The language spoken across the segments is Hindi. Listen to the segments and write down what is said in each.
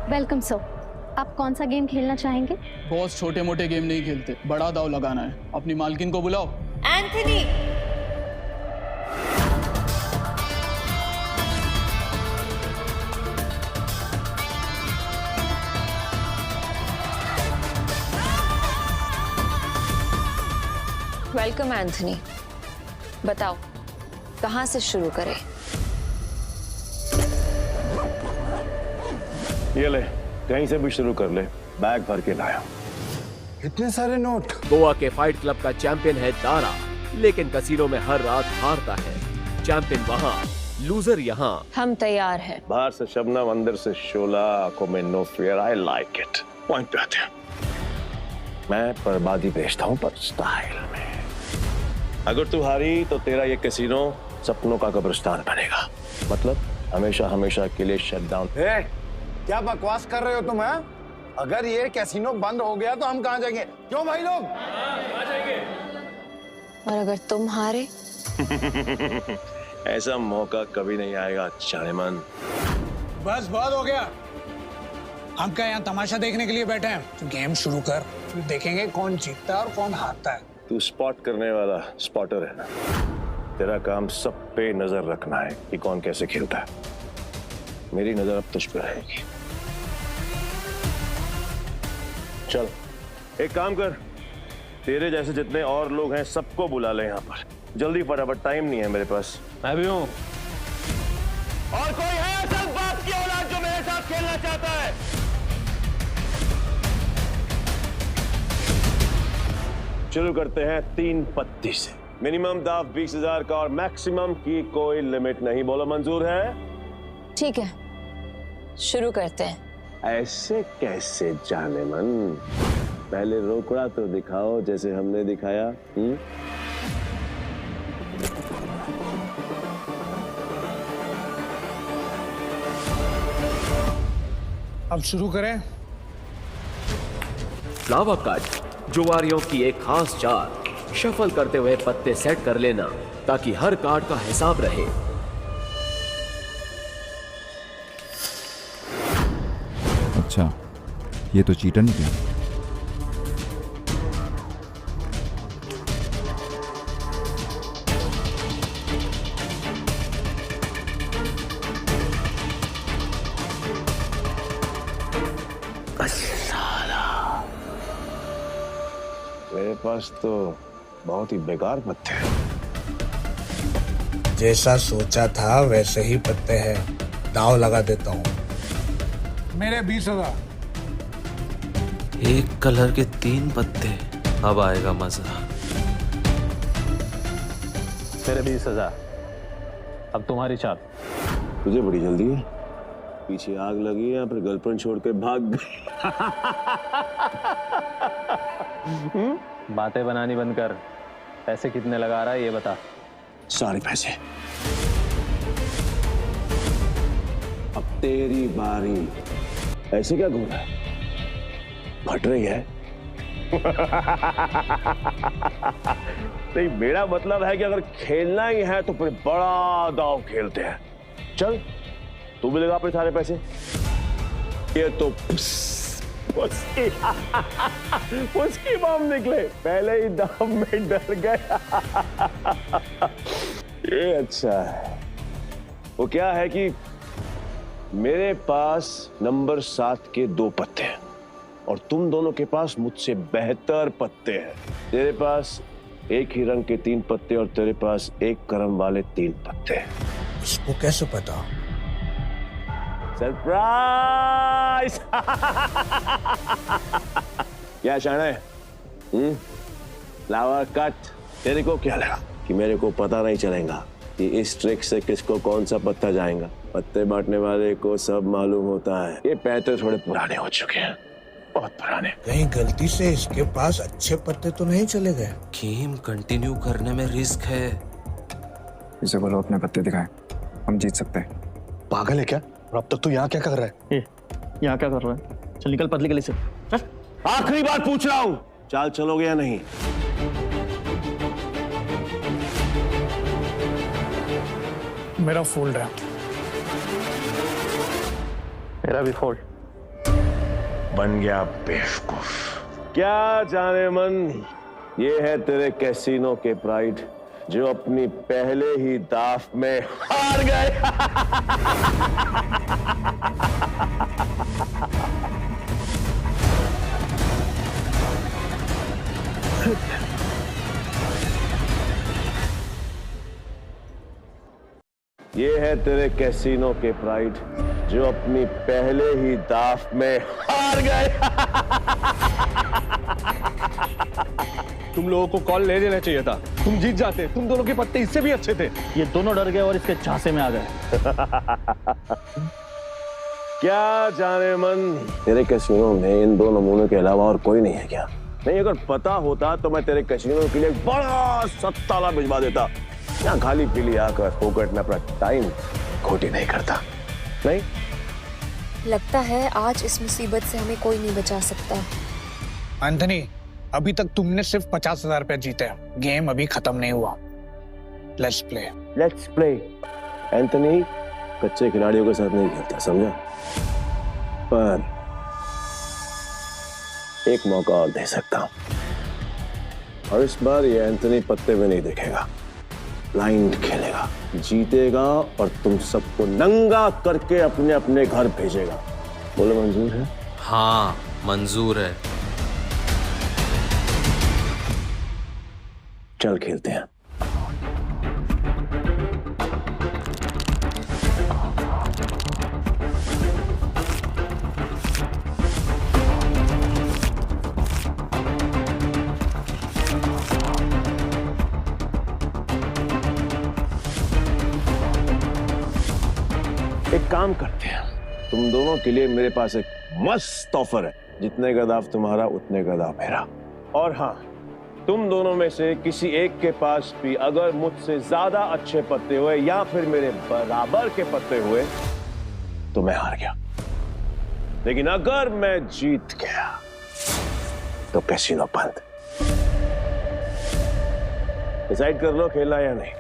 Welcome sir. आप कौन सा गेम खेलना चाहेंगे? बॉस छोटे मोटे गेम नहीं खेलते, बड़ा दाव लगाना है। अपनी मालकिन को बुलाओ। Anthony, welcome Anthony. बताओ कहां से शुरू करें? ये ले, कहीं से भी शुरू कर ले। बैग भर के लाया। इतने सारे नोट। गोवा के फाइट क्लब का चैंपियन है दारा, लेकिन कसीनो में हर रात हारता है। चैंपियन वहाँ, लूजर यहाँ। हम तैयार हैं। बाहर से शबनम, अंदर से शोला, आंखों में no fear. I like it. Point पे आते हैं। मैं बर्बादी बेचता हूँ पर स्टाइल में। अगर तू हारी तो तेरा ये कैसीनो सपनों का कब्रिस्तान बनेगा। मतलब हमेशा हमेशा के लिए शट डाउन। क्या बकवास कर रहे हो तुम? हैं? अगर ये कैसीनो बंद हो गया तो हम कहाँ जाएंगे? क्यों भाई लोग? और अगर तुम हारे? ऐसा मौका कभी नहीं आएगा जानेमन। बस बहुत हो गया। हम क्या यहाँ तमाशा देखने के लिए बैठे हैं? तो गेम शुरू कर, फिर देखेंगे कौन जीतता है और कौन हारता है। तू स्पॉट करने वाला स्पॉटर है ना? तेरा काम सब पे नजर रखना है कि कौन कैसे खेलता है। मेरी नजर अब तुझ पे रहेगी। चल एक काम कर, तेरे जैसे जितने और लोग हैं सबको बुला ले यहाँ पर। जल्दी फटाफट, टाइम नहीं है मेरे पास। मैं भी हूँ। और कोई है ऐसा बाप की औलाद जो मेरे साथ खेलना चाहता है? शुरू करते हैं 3 पत्ती से। मिनिमम दाव 20,000 का और मैक्सिमम की कोई लिमिट नहीं। बोलो मंजूर है? ठीक है, शुरू करते हैं। ऐसे कैसे जानेमन? पहले रोकड़ा तो दिखाओ जैसे हमने दिखाया। अब शुरू करें। फ्लावर कट, जुआरियों की एक खास चाल। शफल करते हुए पत्ते सेट कर लेना ताकि हर कार्ड का हिसाब रहे। अच्छा, ये तो चीटर निकला। मेरे पास तो बहुत ही बेकार पत्ते हैं। जैसा सोचा था वैसे ही पत्ते हैं। दाव लगा देता हूँ। मेरे 20,000। एक कलर के 3 पत्ते, अब आएगा मजा। तेरे 20,000। अब तुम्हारी चाल। तुझे बड़ी जल्दी है? पीछे आग लगी है, फिर गर्लफ्रेंड छोड़ के भाग गई। बातें बनानी बंद कर। पैसे कितने लगा रहा है ये बता। सारे पैसे। अब तेरी बारी। ऐसे क्या घूम रहा है? घट रही है? नहीं, मेरा मतलब है कि अगर खेलना ही है तो फिर बड़ा दांव खेलते हैं। चल तू भी लगा अपने सारे पैसे। ये तो उसकी बम निकले, पहले ही दाम में डर गया। ये अच्छा है। वो क्या है कि मेरे पास नंबर 7 के 2 पत्ते हैं और तुम दोनों के पास मुझसे बेहतर पत्ते हैं। तेरे पास एक ही रंग के 3 पत्ते और तेरे पास एक क्रम वाले 3 पत्ते। इसको कैसे पता? सरप्राइज! क्या शाने? Flower cut. तेरे को क्या लगा कि मेरे को पता नहीं चलेगा कि इस ट्रिक से किसको कौन सा पत्ता जाएगा? पत्ते बांटने वाले को सब मालूम होता है। ये पैसे थोड़े पुराने हो चुके हैं, बहुत पुराने। कहीं गलती से इसके पास अच्छे पत्ते तो नहीं चले गए? गेम कंटिन्यू करने में रिस्क है। इसे बोलो अपने पत्ते दिखाए, हम जीत सकते हैं। पागल है क्या? और अब तक तू यहाँ क्या कर रहा है? यहाँ क्या कर रहा है? चल निकल पतली गली से। आखिरी बार पूछ रहा हूँ, चाल चलोगे या नहीं? मेरा फोल्ड है। मेरा भी फोल्ड। बन गया बेवकूफ। क्या जाने मन, ये है तेरे कैसीनो के प्राइड जो अपनी पहले ही दाव में हार गए। ये है तेरे कैसीनो के प्राइड जो अपनी पहले ही दाव में हार गए। तुम लोगों को कॉल ले लेना चाहिए था, तुम जीत जाते। तुम दोनों के पत्ते इससे भी अच्छे थे। ये दोनों डर गए और इसके झांसे में आ गए। क्या जाने मन, तेरे कैसीनो में इन दो नमूनों के अलावा और कोई नहीं है क्या? नहीं, अगर पता होता तो मैं तेरे कैसीनो के लिए एक बड़ा सत्ताला भिजवा देता। यहाँ खाली पीली आकर फोकट में अपना टाइम खोटी नहीं करता। नहीं लगता है आज इस मुसीबत से हमें कोई नहीं बचा सकता। एंथनी, अभी तक तुमने सिर्फ 50,000 रुपए जीते हैं। गेम अभी खत्म नहीं हुआ। Let's play. Let's play. Anthony कच्चे खिलाड़ियों के साथ नहीं खेलता, समझा? पर एक मौका और दे सकता हूं, और इस बार ये एंथनी पत्ते में नहीं देखेगा, ब्लाइंड खेलेगा, जीतेगा और तुम सबको नंगा करके अपने अपने घर भेजेगा। बोलो मंजूर है? हाँ मंजूर है। चल खेलते हैं। एक काम करते हैं, तुम दोनों के लिए मेरे पास एक मस्त ऑफर है। जितने का दाव तुम्हारा उतने का दाव मेरा। और हाँ, तुम दोनों में से किसी एक के पास भी अगर मुझसे ज्यादा अच्छे पत्ते हुए या फिर मेरे बराबर के पत्ते हुए तो मैं हार गया। लेकिन अगर मैं जीत गया तो कैसीनो बंद। डिसाइड कर लो खेलना या नहीं।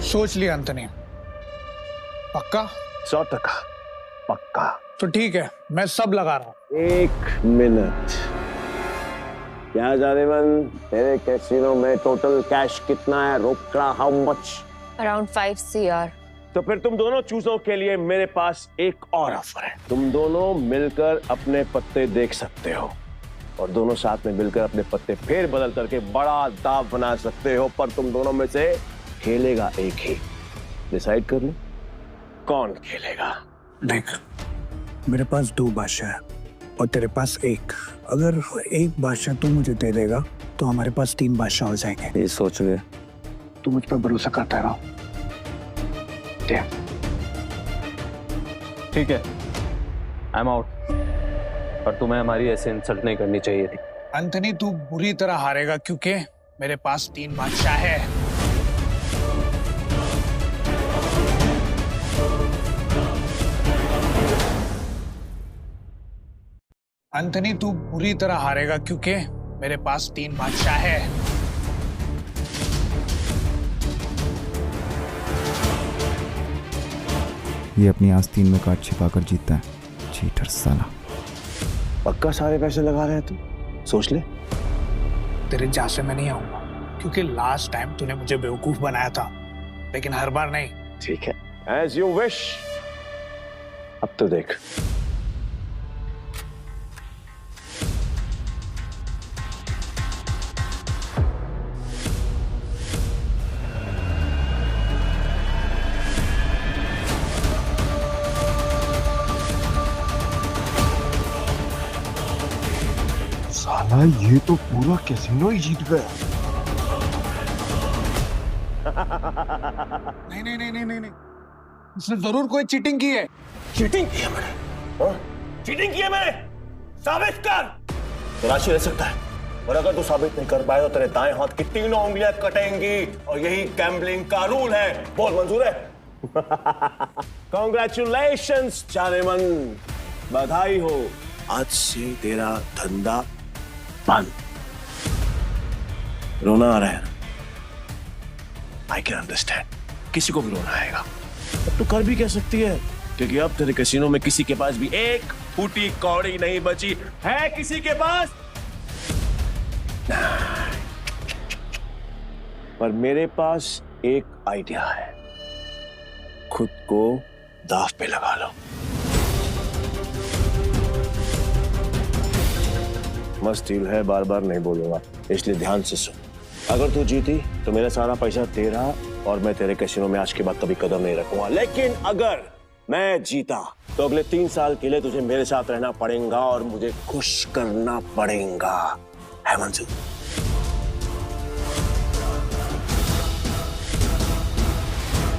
सोच लिया एंथनी? पक्का? 100% पक्का। तो ठीक है, मैं सब लगा रहा हूं। 1 मिनट। क्या जाने मन, तेरे कैसीनो में टोटल कैश कितना है? रोकड़ा हाउ मच? Around 5 CR। तो फिर तुम दोनों चूजों के लिए मेरे पास एक और ऑफर है। तुम दोनों मिलकर अपने पत्ते देख सकते हो और दोनों साथ में मिलकर अपने पत्ते फेर बदल करके बड़ा दाव बना सकते हो, पर तुम दोनों में से खेलेगा एक ही। डिसाइड कर लो कौन खेलेगा। देख, मेरे पास 2 बादशाह है और तेरे पास 1। अगर एक बादशाह तू मुझे दे देगा तो हमारे पास 3 बादशाह हो जाएंगे। ये सोच रहे तू मुझ पर भरोसा करता है ना? ठीक है, आई एम आउट। पर तुम्हें हमारी ऐसे इंसल्ट नहीं करनी चाहिए थी। एंथनी, तू बुरी तरह हारेगा क्योंकि मेरे पास 3 बादशाह है। एंथनी, तू बुरी तरह हारेगा क्योंकि मेरे पास 3 बादशाह है। ये अपनी आस्तीन में काट छिपाकर जीतता है, चीटर साला। पक्का सारे पैसे लगा रहे हैं तुम? सोच ले। तेरे झांसे में नहीं आऊंगा क्योंकि लास्ट टाइम तूने मुझे बेवकूफ बनाया था, लेकिन हर बार नहीं। ठीक है, एज यू विश। अब तो देख। साला ये तो पूरा कैसीनो ही जीत गया। नहीं नहीं नहीं नहीं नहीं नहीं, उसने जरूर कोई चीटिंग की है। चीटिंग की है मैंने? हाँ? चीटिंग की है मैंने? साबित कर। तलाशी रह सकता है, और अगर तू साबित नहीं कर पाए तो तेरे दाएं हाथ की 3 उंगलियां कटेंगी, और यही गैम्बलिंग का रूल है। बोल, मंजूर है? कॉन्ग्रेचुलेशंस जाने मन, बधाई हो। आज से तेरा धंधा बंद। रोना आ रहा है? आई कैन अंडरस्टैंड, किसी को भी रोना आएगा। अब तू कर भी कह सकती है, क्योंकि अब तेरे कैसीनो में किसी के पास भी एक फूटी कौड़ी नहीं बची है। किसी के पास पर मेरे पास एक आइडिया है, खुद को दांव पे लगा लो। मस्त डील है, बार बार नहीं बोलूंगा, इसलिए ध्यान से सुन। अगर तू जीती तो मेरा सारा पैसा तेरा और मैं तेरे कैसीनो में आज के बाद कभी कदम नहीं रखूंगा। लेकिन अगर मैं जीता तो अगले 3 साल के लिए तुझे मेरे साथ रहना पड़ेगा और मुझे खुश करना पड़ेगा। है मंजूर?